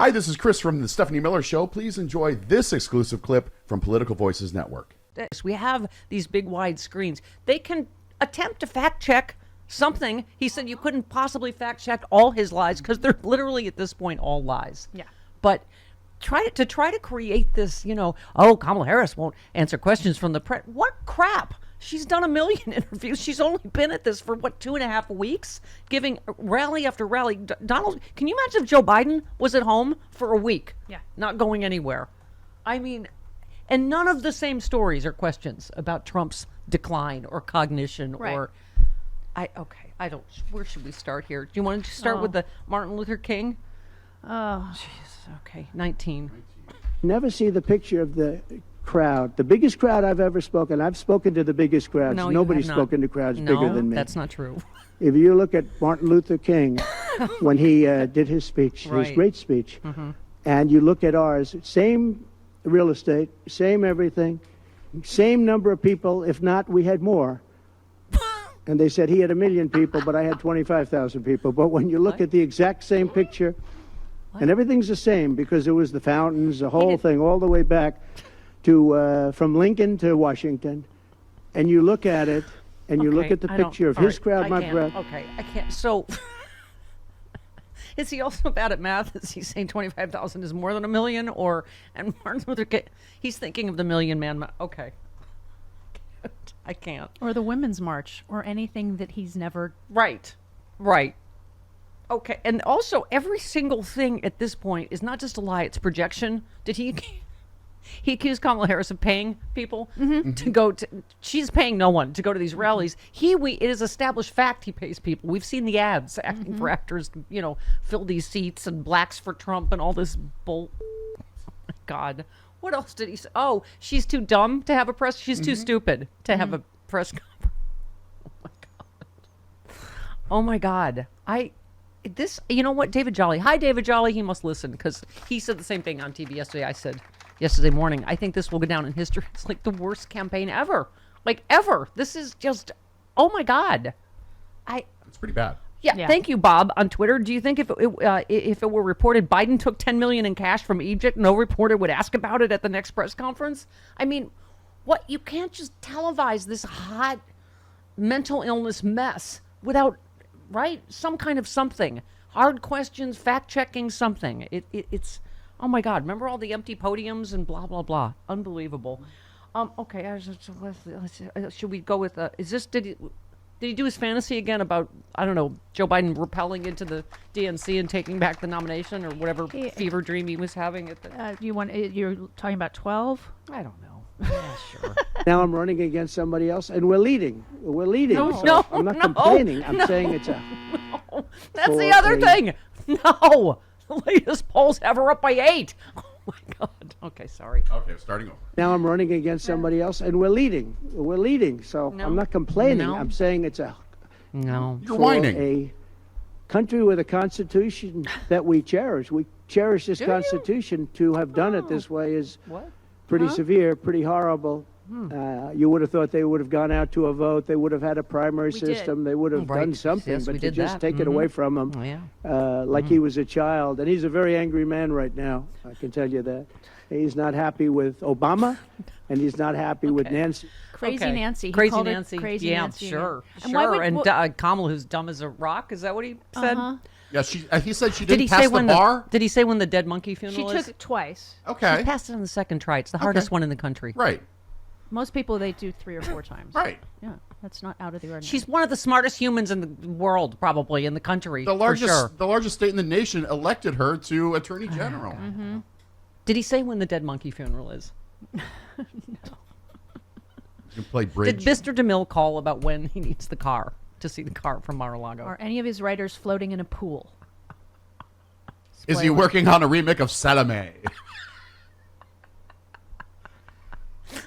Hi, this is Chris from the Stephanie Miller Show. Please enjoy this exclusive clip from Political Voices Network. We have these big wide screens. They can attempt to fact check something. He said you couldn't possibly fact check all his lies because they're literally at this point all lies. Yeah. But try to create this, oh, Kamala Harris won't answer questions from the press. What crap? She's done 1 million interviews. She's only been at this for 2.5 weeks, giving rally after rally. Donald, can you imagine if Joe Biden was at home for a week? Yeah. Not Going anywhere. I mean, and none of the same stories or questions about Trump's decline or cognition or where should we start here? Do you want to start with the Martin Luther King? Oh, jeez. Okay, 19. Never see the picture of the crowd. The biggest crowd I've ever spoken. I've spoken to the biggest crowds. No, Nobody's spoken to crowds bigger than me. That's not true. If you look at Martin Luther King when he did his speech, Right. his great speech, and you look at ours, same real estate, same everything, same number of people. If not, we had more. And they said he had 1 million people, but I had 25,000 people. But when you look at the exact same picture, and everything's the same because it was the fountains, the whole thing, all the way back to from Lincoln to Washington, and you look at it, and you look at the picture of his crowd, my breath. Okay, I can't. So, is he also bad at math? Is he saying 25,000 is more than 1 million? And Martin Luther King, he's thinking of the Million Man. Okay. I can't. or the Women's March, or anything that he's never. Right. Okay, and also every single thing at this point is not just a lie, it's projection. Did he accused Kamala Harris of paying people to go to, she's paying no one to go to these rallies. It is established fact he pays people. We've seen the ads acting for actors, fill these seats and blacks for Trump and all this bull. Oh my God. What else did he say? Oh, she's too dumb to have a press. She's too stupid to have a press conference. Oh my God. You know what, David Jolly. Hi, David Jolly. He must listen because he said the same thing on TV yesterday. I said yesterday morning, I think this will go down in history. It's like the worst campaign ever. Ever. This is just, oh my God. It's pretty bad. Yeah, thank you, Bob, on Twitter. Do you think if it were reported Biden took $10 million in cash from Egypt, no reporter would ask about it at the next press conference? I mean, what? You can't just televise this hot mental illness mess without, right? Some kind of something. Hard questions, fact-checking something. It's, oh my God, remember all the empty podiums and blah, blah, blah. Unbelievable. Okay, should we go with, did he do his fantasy again about, I don't know, Joe Biden rappelling into the DNC and taking back the nomination or whatever fever dream he was having at the... You're talking about 12? I don't know. Yeah, sure. Now I'm running against somebody else, and we're leading. No, I'm not complaining. I'm saying it's a... No, that's the other thing. No. The latest polls have her up by 8. Oh, my God. Okay, sorry. Okay, starting over. Now I'm running against somebody else, and we're leading. So No. I'm not complaining. No. I'm saying it's a... No. You're whining. A country with a constitution that we cherish. We cherish this constitution. To have done it this way is pretty severe, pretty horrible. You would have thought they would have gone out to a vote. They would have had a primary system. They would have done something. Yes, but we to did just that. take it away from him like he was a child. And he's a very angry man right now. I can tell you that. He's not happy with Obama, and he's not happy with Nancy. Crazy Nancy. He Crazy called her Nancy. Crazy yeah, Nancy. sure. And why would- Kamala, who's dumb as a rock. Is that what he said? Yeah, he said she Did he didn't pass say the when bar? Did he say when the dead monkey She funeral took is? it twice. Okay. She passed it on the second try. It's the hardest one in the country. Right. Most people, they do 3 or 4 times. Right. Yeah, that's not out of the ordinary. She's one of the smartest humans in the world, probably, in the country. The largest, for sure. the largest state in the nation elected her to Attorney General. Did he say when the dead monkey funeral is? You play bridge. Did Mr. DeMille call about when he needs the car to see the car from Mar-a-Lago? Are any of his writers floating in a pool? Is he working on a remake of Salome?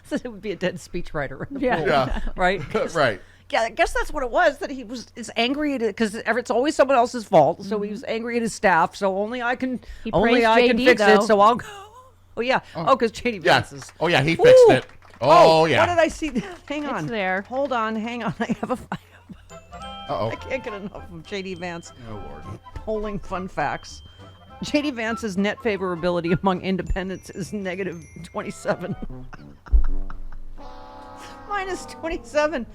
So it would be a dead speechwriter. In the Yeah. pool, Yeah. right. Right. Yeah, I guess that's what it was. That he is angry at it because it's always someone else's fault. So he was angry at his staff. So only I can. He only praised I can JD, fix though. it. So I'll go. Oh yeah. Oh, because JD Yeah. Vance is. Oh, yeah, he fixed Woo! it. Oh, yeah. What did I see? Hang on. It's there. Hold on. Hang on. I have a. Uh-oh. I can't get enough of JD Vance Oh, Lord. polling fun facts. J.D. Vance's net favorability among independents is negative 27. Minus 27.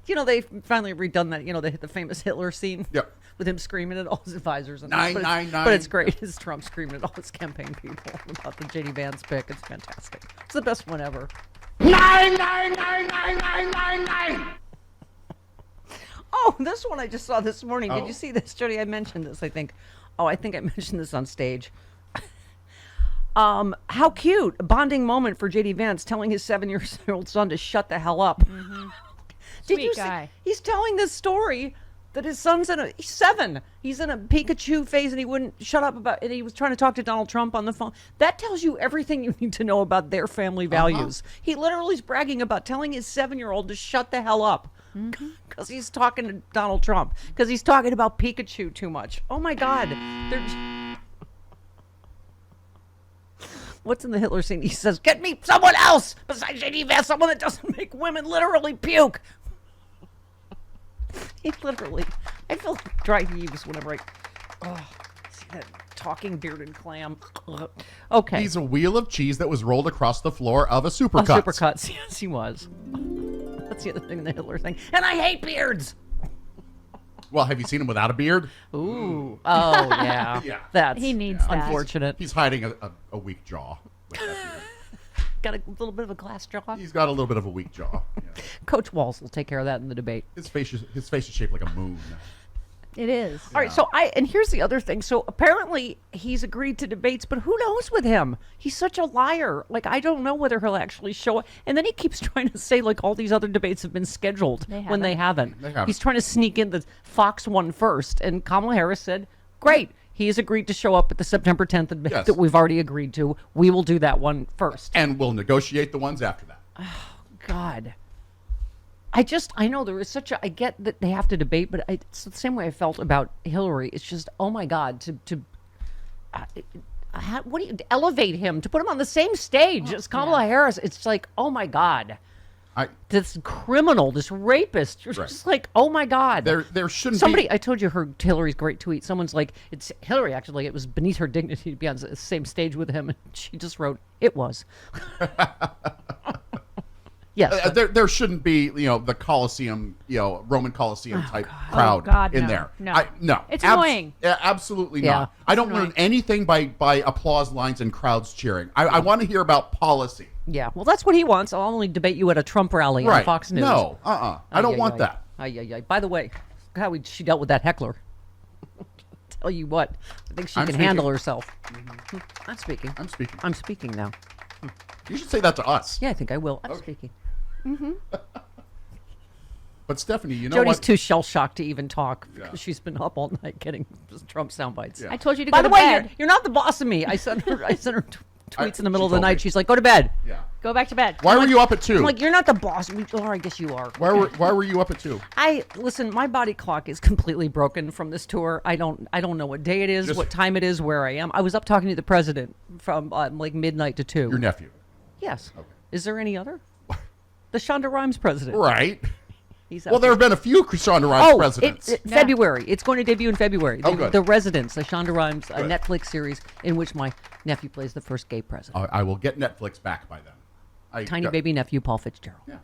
They finally redone that. They hit the famous Hitler scene. Yep. With him screaming at all his advisors. And 999. But it's great. It's Trump screaming at all his campaign people about the J.D. Vance pick. It's fantastic. It's the best one ever. 9999999. Oh, this one I just saw this morning. Did Oh. you see this, Jody? I mentioned this, I think. Oh, I think I mentioned this on stage. How cute. A bonding moment for J.D. Vance telling his 7-year-old son to shut the hell up. Mm-hmm. Did Sweet you guy. see? He's telling this story that his son's he's 7. He's in a Pikachu phase and he wouldn't shut up and he was trying to talk to Donald Trump on the phone. That tells you everything you need to know about their family values. He literally is bragging about telling his 7-year-old to shut the hell up. Because he's talking to Donald Trump. Because he's talking about Pikachu too much. Oh my God. What's in the Hitler scene? He says, get me someone else besides J.D. Vance, someone that doesn't make women literally puke. He literally, I feel like dry heaves whenever I see that talking bearded clam. Okay. He's a wheel of cheese that was rolled across the floor of a supercuts. Supercuts. Yes, he was. That's the other thing in the Hitler thing. And I hate beards. Well, have you seen him without a beard? Ooh. Oh, yeah. Yeah. That's He needs that. unfortunate. He's hiding a weak jaw. With that beard. Got a little bit of a glass jaw. He's got a little bit of a weak jaw. Yeah. Coach Walls will take care of that in the debate. His face is shaped like a moon. It is. All right, so and here's the other thing. So apparently he's agreed to debates, but who knows with him? He's such a liar. Like, I don't know whether he'll actually show up. And then he keeps trying to say, like, all these other debates have been scheduled when they haven't. They haven't. He's trying to sneak in the Fox one first. And Kamala Harris said, great. He has agreed to show up at the September 10th debate Yes. that we've already agreed to. We will do that one first. And we'll negotiate the ones after that. God. I know there is I get that they have to debate, but it's the same way I felt about Hillary. It's just, oh my God, what do you elevate him to put him on the same stage as Kamala Harris? It's like, oh my God, this criminal, this rapist. You're just like, oh my God. There shouldn't Somebody, I told you her Hillary's great tweet. Someone's like, it's Hillary actually. It was beneath her dignity to be on the same stage with him, and she just wrote, it was. Yes, there shouldn't be, the Colosseum, Roman Colosseum type Oh, crowd God, in no. there. No. No. It's annoying. Absolutely Yeah. not. I don't learn anything by applause lines and crowds cheering. I want to hear about policy. yeah. Well, that's what he wants. I'll only debate you at a Trump rally on Fox News. No. I don't want that. By the way, she dealt with that heckler. Tell you what, I think she I'm can speaking. handle herself. I'm speaking. I'm speaking. I'm speaking now. You should say that to us. Yeah, I think I will. I'm speaking. But Stephanie, you know Jody's what? too shell-shocked to even talk Yeah. because she's been up all night getting Trump sound bites. Yeah. I told you to By go the to way, bed. you're not the boss of me. I sent her tweets in the middle of she the told night. me. She's like, go to bed. Yeah. Go back to bed. Why were you up at 2? I'm like, you're not the boss. Or I guess you are. Why were you up at 2? Listen, my body clock is completely broken from this tour. I don't know what day it is, Just- what time it is, where I am. I was up talking to the president from like midnight to 2. Your nephew. Yes. Is there any other? The Shonda Rhimes president. Right. He's Well, out there have been a few Shonda Rhimes presidents. February. It's going to debut in February. Good. The Residents, a Shonda Rhimes Netflix series in which my nephew plays the first gay president. I will get Netflix back by then. Tiny baby nephew Paul Fitzgerald. Yeah.